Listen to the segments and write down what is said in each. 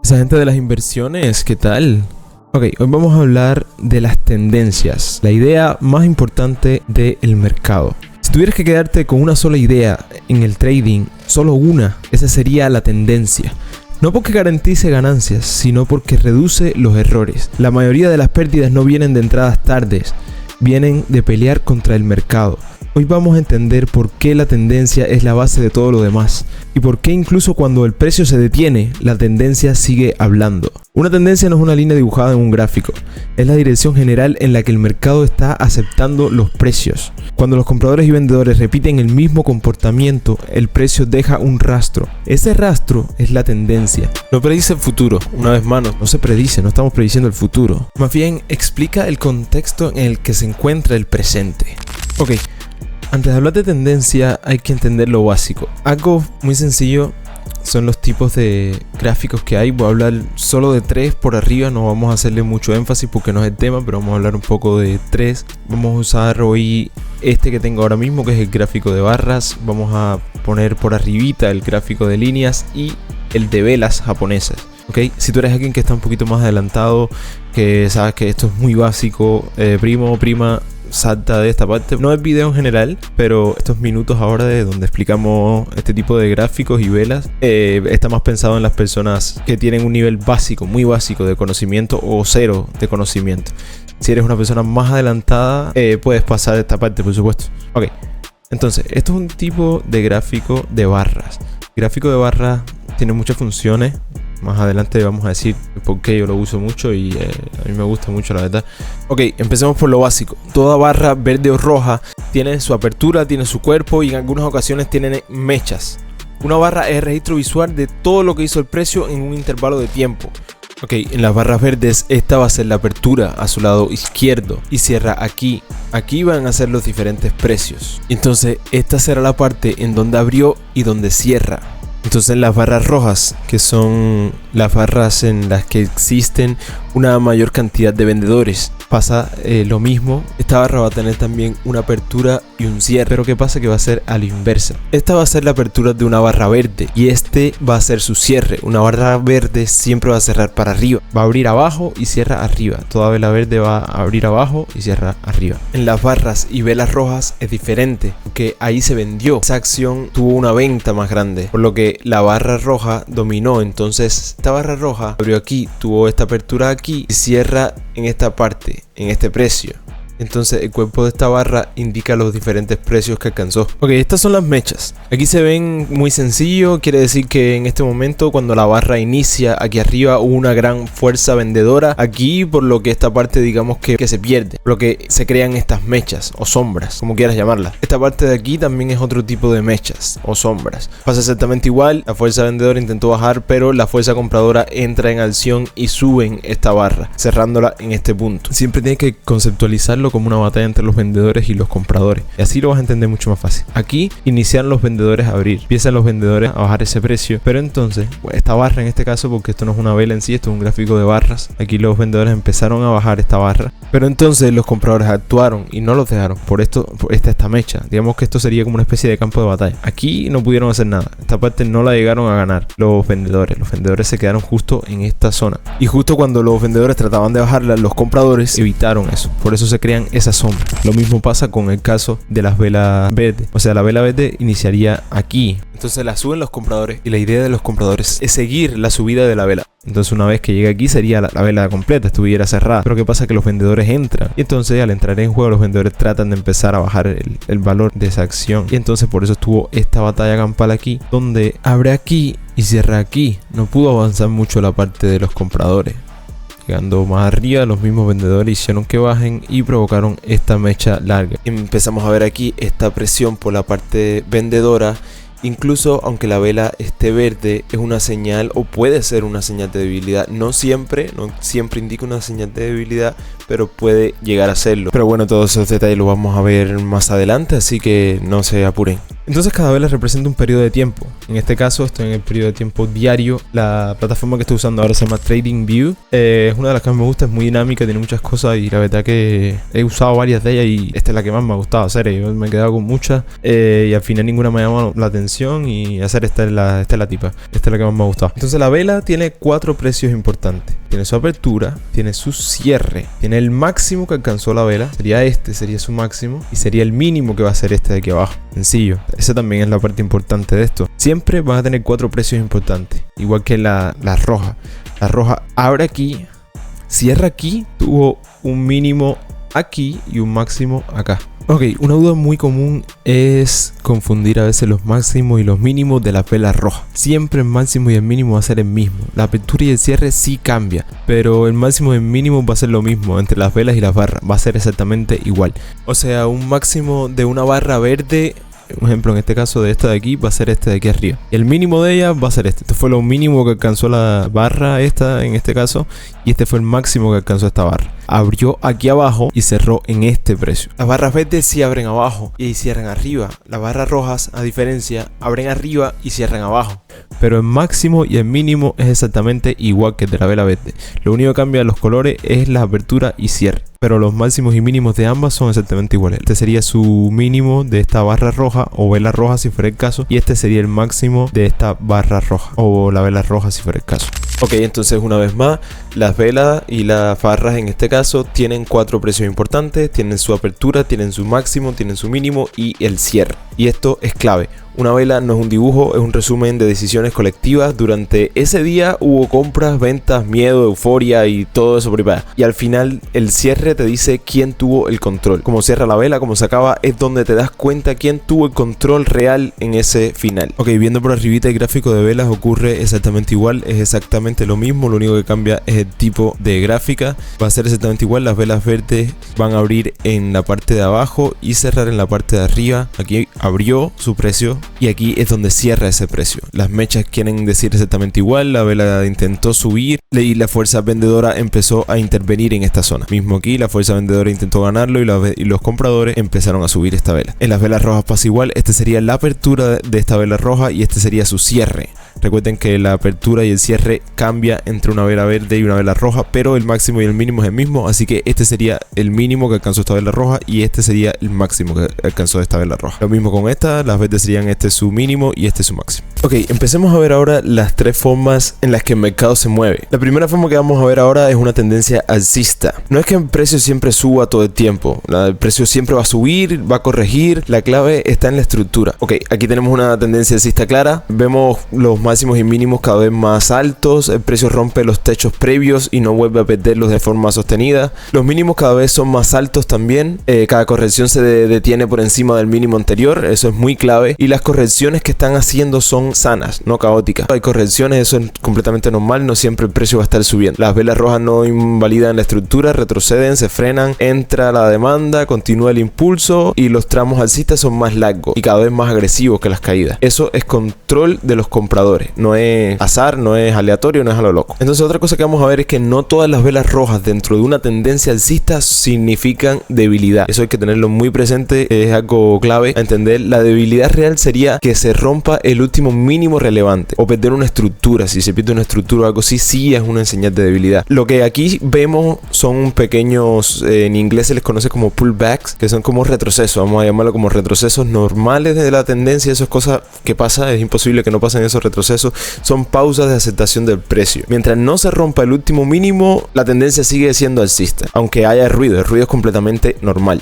Esa gente de las inversiones, ¿qué tal? Ok, hoy vamos a hablar de las tendencias, la idea más importante del mercado. Si tuvieras que quedarte con una sola idea en el trading, solo una, esa sería la tendencia. No porque garantice ganancias, sino porque reduce los errores. La mayoría de las pérdidas no vienen de entradas tardes, vienen de pelear contra el mercado. Hoy vamos a entender por qué la tendencia es la base de todo lo demás y por qué incluso cuando el precio se detiene, la tendencia sigue hablando. Una tendencia no es una línea dibujada en un gráfico, es la dirección general en la que el mercado está aceptando los precios. Cuando los compradores y vendedores repiten el mismo comportamiento, el precio deja un rastro. Ese rastro es la tendencia. No predice el futuro, una vez más, no se predice, no estamos prediciendo el futuro. Más bien, explica el contexto en el que se encuentra el presente. Ok. Antes de hablar de tendencia hay que entender lo básico. Algo muy sencillo son los tipos de gráficos que hay. Voy a hablar solo de 3 por arriba, no vamos a hacerle mucho énfasis porque no es el tema, pero vamos a hablar un poco de 3. Vamos a usar hoy este que tengo ahora mismo, que es el gráfico de barras. Vamos a poner por arribita el gráfico de líneas y el de velas japonesas. Okay. Si tú eres alguien que está un poquito más adelantado, que sabes que esto es muy básico, primo o prima, salta de esta parte. No es video en general, pero estos minutos ahora de donde explicamos este tipo de gráficos y velas está más pensado en las personas que tienen un nivel básico, muy básico de conocimiento o cero de conocimiento. Si eres una persona más adelantada, puedes pasar esta parte, por supuesto. Ok, entonces, esto es un tipo de gráfico de barras. El gráfico de barras tiene muchas funciones. Más adelante vamos a decir por qué yo lo uso mucho y a mí me gusta mucho, la verdad. Ok, empecemos por lo básico. Toda barra verde o roja tiene su apertura, tiene su cuerpo y en algunas ocasiones tienen mechas. Una barra es el registro visual de todo lo que hizo el precio en un intervalo de tiempo. Ok, en las barras verdes esta va a ser la apertura a su lado izquierdo y cierra aquí. Aquí van a ser los diferentes precios. Entonces esta será la parte en donde abrió y donde cierra. Entonces las barras rojas, que son las barras en las que existen una mayor cantidad de vendedores, pasa lo mismo. Esta barra va a tener también una apertura y un cierre, pero ¿qué pasa? Que va a ser a la inversa. Esta va a ser la apertura de una barra verde y este va a ser su cierre. Una barra verde siempre va a cerrar para arriba, va a abrir abajo y cierra arriba. Toda vela verde va a abrir abajo y cierra arriba. En las barras y velas rojas es diferente, porque ahí se vendió. Esa acción tuvo una venta más grande, por lo que la barra roja dominó. Entonces esta barra roja abrió aquí, tuvo esta apertura aquí y cierra en esta parte, en este precio. Entonces el cuerpo de esta barra indica los diferentes precios que alcanzó. Ok, estas son las mechas. Aquí se ven muy sencillo. Quiere decir que en este momento, cuando la barra inicia aquí arriba, hubo una gran fuerza vendedora aquí, por lo que esta parte digamos que se pierde, por lo que se crean estas mechas o sombras, como quieras llamarlas. Esta parte de aquí también es otro tipo de mechas o sombras. Pasa exactamente igual. La fuerza vendedora intentó bajar, pero la fuerza compradora entra en acción y suben esta barra, cerrándola en este punto. Siempre tienes que conceptualizarlo como una batalla entre los vendedores y los compradores, y así lo vas a entender mucho más fácil. Aquí inician los vendedores a abrir, empiezan los vendedores a bajar ese precio, pero entonces esta barra, en este caso, porque esto no es una vela en sí, esto es un gráfico de barras, aquí los vendedores empezaron a bajar esta barra, pero entonces los compradores actuaron y no los dejaron. Por esto esta mecha, digamos que esto sería como una especie de campo de batalla. Aquí no pudieron hacer nada, esta parte no la llegaron a ganar los vendedores se quedaron justo en esta zona, y justo cuando los vendedores trataban de bajarla, los compradores evitaron eso, por eso se crean esa sombra. Lo mismo pasa con el caso de las velas verdes. O sea, la vela verde iniciaría aquí. Entonces la suben los compradores y la idea de los compradores es seguir la subida de la vela. Entonces una vez que llega aquí sería la vela completa, estuviera cerrada. Pero ¿qué pasa? Que los vendedores entran. Y entonces al entrar en juego los vendedores tratan de empezar a bajar el valor de esa acción. Y entonces por eso estuvo esta batalla campal aquí, donde abre aquí y cierra aquí. No pudo avanzar mucho la parte de los compradores. Llegando más arriba, los mismos vendedores hicieron que bajen y provocaron esta mecha larga. Empezamos a ver aquí esta presión por la parte vendedora. Incluso aunque la vela esté verde, es una señal o puede ser una señal de debilidad. No siempre indica una señal de debilidad, pero puede llegar a hacerlo. Pero bueno, todos esos detalles los vamos a ver más adelante, así que no se apuren. Entonces cada vela representa un periodo de tiempo. En este caso estoy en el periodo de tiempo diario. La plataforma que estoy usando ahora se llama TradingView. Es una de las que más me gusta, es muy dinámica, tiene muchas cosas y la verdad que he usado varias de ellas y esta es la que más me ha gustado hacer. Yo me he quedado con muchas y al final ninguna me ha llamado la atención y hacer esta es la tipa. Esta es la que más me ha gustado. Entonces la vela tiene 4 precios importantes. Tiene su apertura, tiene su cierre, tiene el máximo que alcanzó la vela, sería su máximo, y sería el mínimo que va a ser este de aquí abajo. Sencillo. Esa también es la parte importante de esto. Siempre van a tener 4 precios importantes, igual que la roja. La roja abre aquí, cierra aquí, tuvo un mínimo aquí y un máximo acá. Ok, una duda muy común es confundir a veces los máximos y los mínimos de las velas rojas. Siempre el máximo y el mínimo va a ser el mismo. La apertura y el cierre sí cambia, pero el máximo y el mínimo va a ser lo mismo entre las velas y las barras. Va a ser exactamente igual. O sea, un máximo de una barra verde, un ejemplo en este caso de esta de aquí, va a ser este de aquí arriba. Y el mínimo de ella va a ser este. Este fue lo mínimo que alcanzó la barra esta en este caso. Y este fue el máximo que alcanzó esta barra. Abrió aquí abajo y cerró en este precio. Las barras verdes sí abren abajo y cierran arriba. Las barras rojas, a diferencia, abren arriba y cierran abajo. Pero el máximo y el mínimo es exactamente igual que el de la vela verde. Lo único que cambia de los colores es la apertura y cierre. Pero los máximos y mínimos de ambas son exactamente iguales. Este sería su mínimo de esta barra roja o vela roja si fuera el caso. Y este sería el máximo de esta barra roja o la vela roja si fuera el caso. Ok, entonces una vez más, las velas y las barras en este caso tienen 4 precios importantes. Tienen su apertura, tienen su máximo, tienen su mínimo y el cierre. Y esto es clave. Una vela no es un dibujo, es un resumen de decisiones colectivas. Durante ese día hubo compras, ventas, miedo, euforia y todo eso por ahí para allá. Y al final el cierre te dice quién tuvo el control. Como cierra la vela, como se acaba, es donde te das cuenta quién tuvo el control real en ese final. Ok, viendo por arribita el gráfico de velas ocurre exactamente igual, es exactamente lo mismo. Lo único que cambia es el tipo de gráfica. Va a ser exactamente igual, las velas verdes van a abrir en la parte de abajo y cerrar en la parte de arriba. Aquí abrió su precio y aquí es donde cierra ese precio. Las mechas quieren decir exactamente igual. La vela intentó subir y la fuerza vendedora empezó a intervenir en esta zona. Mismo aquí la fuerza vendedora intentó ganarlo y los compradores empezaron a subir esta vela. En las velas rojas pasa igual. Este sería la apertura de esta vela roja y este sería su cierre. Recuerden que la apertura y el cierre cambia entre una vela verde y una vela roja, pero el máximo y el mínimo es el mismo, así que este sería el mínimo que alcanzó esta vela roja y este sería el máximo que alcanzó esta vela roja. Lo mismo con esta, las verdes serían este su mínimo y este su máximo. Ok, empecemos a ver ahora las 3 formas en las que el mercado se mueve. La primera forma que vamos a ver ahora es una tendencia alcista. No es que el precio siempre suba todo el tiempo, el precio siempre va a subir, va a corregir, la clave está en la estructura. Ok, aquí tenemos una tendencia alcista clara, vemos los máximos y mínimos cada vez más altos, el precio rompe los techos previos y no vuelve a perderlos de forma sostenida. Los mínimos cada vez son más altos también, cada corrección se detiene por encima del mínimo anterior, eso es muy clave, y las correcciones que están haciendo son sanas, no caóticas. Hay correcciones, eso es completamente normal, no siempre el precio va a estar subiendo. Las velas rojas no invalidan la estructura, retroceden, se frenan, entra la demanda, continúa el impulso y los tramos alcistas son más largos y cada vez más agresivos que las caídas. Eso es control de los compradores, no es azar, no es aleatorio, no es a lo loco. Entonces otra cosa que vamos a ver es que no todas las velas rojas dentro de una tendencia alcista significan debilidad. Eso hay que tenerlo muy presente, es algo clave a entender. La debilidad real sería que se rompa el último mínimo relevante o perder una estructura. Si se pierde una estructura o algo así, sí es una señal de debilidad. Lo que aquí vemos son pequeños, en inglés se les conoce como pullbacks, que son como retrocesos, vamos a llamarlo como retrocesos normales de la tendencia. Esas cosas que pasan, es imposible que no pasen esos retrocesos, son pausas de aceptación del precio. Mientras no se rompa el último mínimo, la tendencia sigue siendo alcista, aunque haya ruido. El ruido es completamente normal.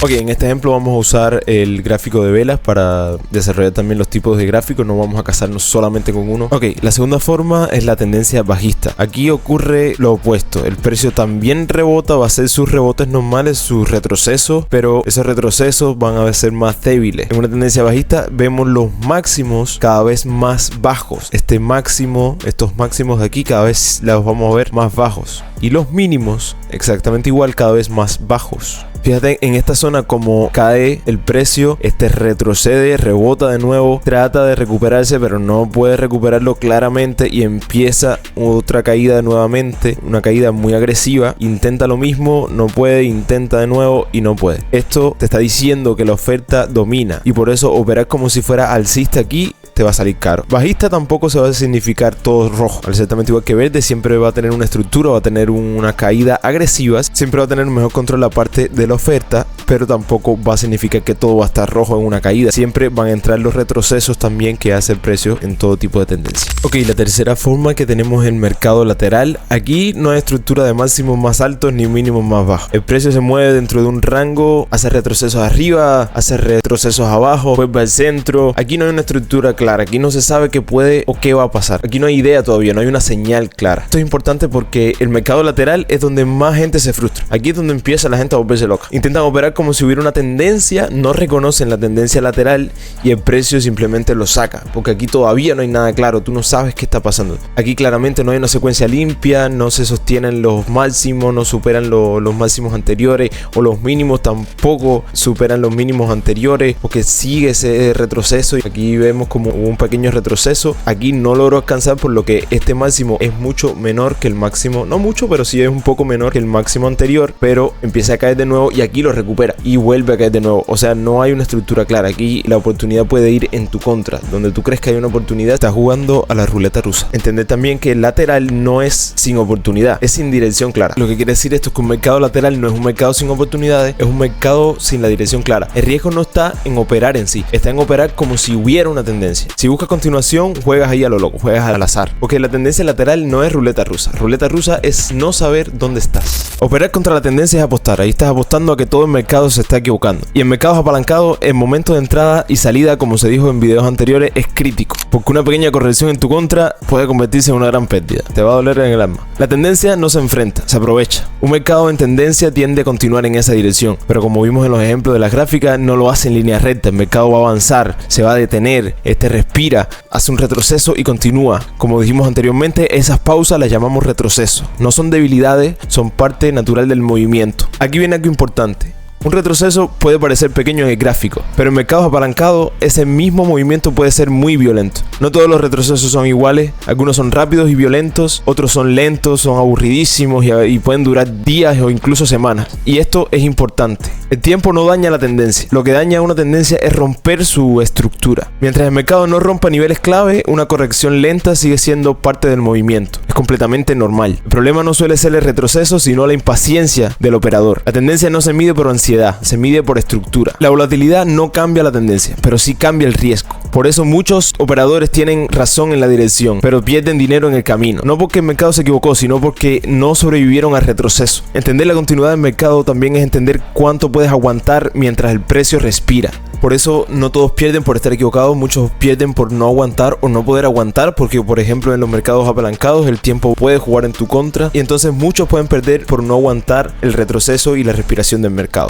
Ok, en este ejemplo vamos a usar el gráfico de velas para desarrollar también los tipos de gráficos, no vamos a casarnos solamente con uno. Ok, la segunda forma es la tendencia bajista. Aquí ocurre lo opuesto, el precio también rebota, va a hacer sus rebotes normales, sus retrocesos, pero esos retrocesos van a ser más débiles. En una tendencia bajista vemos los máximos cada vez más bajos. Este máximo, estos máximos de aquí cada vez los vamos a ver más bajos. Y los mínimos, exactamente igual, cada vez más bajos. Fíjate en esta zona como cae el precio, retrocede, rebota de nuevo, trata de recuperarse pero no puede recuperarlo claramente y empieza otra caída nuevamente, una caída muy agresiva, intenta lo mismo, no puede, intenta de nuevo y no puede. Esto te está diciendo que la oferta domina y por eso operar como si fuera alcista aquí te va a salir caro. Bajista tampoco se va a significar todo rojo, exactamente igual que verde, siempre va a tener una estructura, va a tener una caída agresiva, siempre va a tener un mejor control la parte de la oferta, pero tampoco va a significar que todo va a estar rojo en una caída. Siempre van a entrar los retrocesos también que hace el precio en todo tipo de tendencia. Ok, la tercera forma que tenemos el mercado lateral. Aquí no hay estructura de máximos más altos ni mínimos más bajos. El precio se mueve dentro de un rango, hace retrocesos arriba, hace retrocesos abajo, después va al centro. Aquí no hay una estructura clara, aquí no se sabe qué puede o qué va a pasar. Aquí no hay idea todavía, no hay una señal clara. Esto es importante porque el mercado lateral es donde más gente se frustra. Aquí es donde empieza la gente a volverse loca. Intentan operar como si hubiera una tendencia, no reconocen la tendencia lateral y el precio simplemente lo saca, porque aquí todavía no hay nada claro, tú no sabes qué está pasando. Aquí claramente no hay una secuencia limpia, no se sostienen los máximos, no superan los máximos anteriores, o los mínimos tampoco superan los mínimos anteriores, porque sigue ese retroceso. Y aquí vemos como hubo un pequeño retroceso, aquí no logró alcanzar, por lo que este máximo es mucho menor que el máximo, no mucho, pero sí es un poco menor que el máximo anterior, pero empieza a caer de nuevo y aquí lo recupera y vuelve a caer de nuevo. O sea, no hay una estructura clara. Aquí la oportunidad puede ir en tu contra. Donde tú crees que hay una oportunidad, estás jugando a la ruleta rusa. Entender también que el lateral no es sin oportunidad, es sin dirección clara. Lo que quiere decir esto es que un mercado lateral no es un mercado sin oportunidades, es un mercado sin la dirección clara. El riesgo no está en operar en sí, está en operar como si hubiera una tendencia. Si buscas continuación, juegas ahí a lo loco, juegas al azar, porque la tendencia lateral no es ruleta rusa. Ruleta rusa es no saber dónde estás. Operar contra la tendencia es apostar. Ahí estás apostando a que todo el mercado se está equivocando. Y en mercados apalancados, el momento de entrada y salida, como se dijo en videos anteriores, es crítico, porque una pequeña corrección en tu contra puede convertirse en una gran pérdida. Te va a doler en el alma. La tendencia no se enfrenta, se aprovecha. Un mercado en tendencia tiende a continuar en esa dirección, pero como vimos en los ejemplos de las gráficas, no lo hace en línea recta. El mercado va a avanzar, se va a detener, respira, hace un retroceso y continúa. Como dijimos anteriormente, esas pausas las llamamos retroceso. No son debilidades, son parte natural del movimiento. Aquí viene algo importante. Un retroceso puede parecer pequeño en el gráfico, pero en mercados apalancados ese mismo movimiento puede ser muy violento. No todos los retrocesos son iguales, algunos son rápidos y violentos, otros son lentos, son aburridísimos y pueden durar días o incluso semanas. Y esto es importante. El tiempo no daña la tendencia, lo que daña una tendencia es romper su estructura. Mientras el mercado no rompa niveles clave, una corrección lenta sigue siendo parte del movimiento. Es completamente normal. El problema no suele ser el retroceso, sino la impaciencia del operador. La tendencia no se mide por ansiedad, se mide por estructura. La volatilidad no cambia la tendencia, pero sí cambia el riesgo. Por eso muchos operadores tienen razón en la dirección, pero pierden dinero en el camino. No porque el mercado se equivocó, sino porque no sobrevivieron al retroceso. Entender la continuidad del mercado también es entender cuánto puedes aguantar mientras el precio respira. Por eso no todos pierden por estar equivocados, muchos pierden por no aguantar o no poder aguantar, porque por ejemplo en los mercados apalancados el tiempo puede jugar en tu contra y entonces muchos pueden perder por no aguantar el retroceso y la respiración del mercado.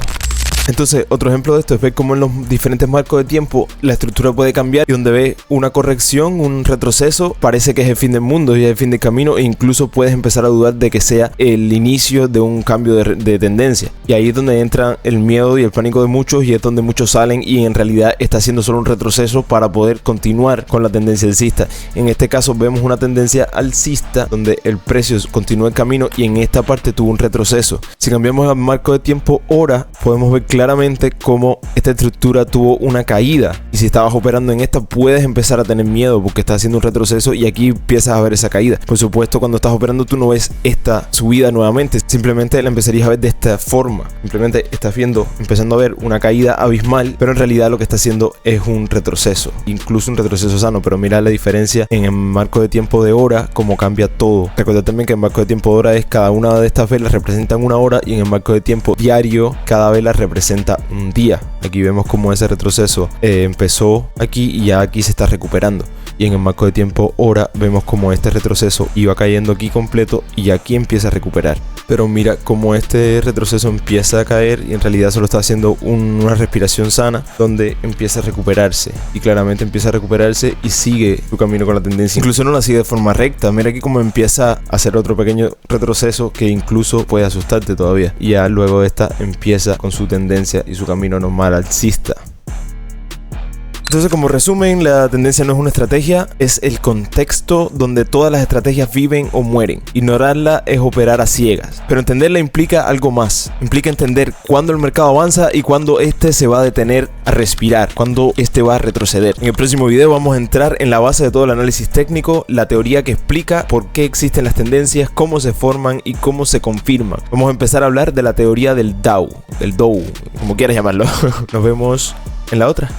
Entonces, otro ejemplo de esto es ver cómo en los diferentes marcos de tiempo la estructura puede cambiar y donde ves una corrección, un retroceso, parece que es el fin del mundo y es el fin del camino e incluso puedes empezar a dudar de que sea el inicio de un cambio de tendencia. Y ahí es donde entra el miedo y el pánico de muchos y es donde muchos salen y en realidad está haciendo solo un retroceso para poder continuar con la tendencia alcista. En este caso vemos una tendencia alcista donde el precio continúa el camino y en esta parte tuvo un retroceso. Si cambiamos al marco de tiempo hora, podemos ver claramente cómo esta estructura tuvo una caída y si estabas operando en esta puedes empezar a tener miedo porque estás haciendo un retroceso y aquí empiezas a ver esa caída. Por supuesto, cuando estás operando tú no ves esta subida nuevamente, simplemente la empezarías a ver de esta forma. Simplemente estás empezando a ver una caída abismal, pero en realidad lo que está haciendo es un retroceso, incluso un retroceso sano. Pero mira la diferencia en el marco de tiempo de hora, cómo cambia todo. Recuerda también que el marco de tiempo de hora es cada una de estas velas representan una hora y en el marco de tiempo diario cada vela representa un día. Aquí vemos cómo ese retroceso empezó aquí y ya aquí se está recuperando. y en el marco de tiempo hora vemos como este retroceso iba cayendo aquí completo y aquí empieza a recuperar. Pero mira como este retroceso empieza a caer y en realidad solo está haciendo una respiración sana donde empieza a recuperarse, y claramente empieza a recuperarse y sigue su camino con la tendencia. Incluso no la sigue de forma recta. Mira aquí como empieza a hacer otro pequeño retroceso que incluso puede asustarte todavía, y ya luego de esta empieza con su tendencia y su camino normal alcista. Entonces, como resumen, la tendencia no es una estrategia, es el contexto donde todas las estrategias viven o mueren. Ignorarla es operar a ciegas, pero entenderla implica algo más. Implica entender cuándo el mercado avanza y cuándo este se va a detener a respirar, cuándo este va a retroceder. En el próximo video vamos a entrar en la base de todo el análisis técnico, la teoría que explica por qué existen las tendencias, cómo se forman y cómo se confirman. Vamos a empezar a hablar de la teoría del Dow, como quieras llamarlo. Nos vemos en la otra.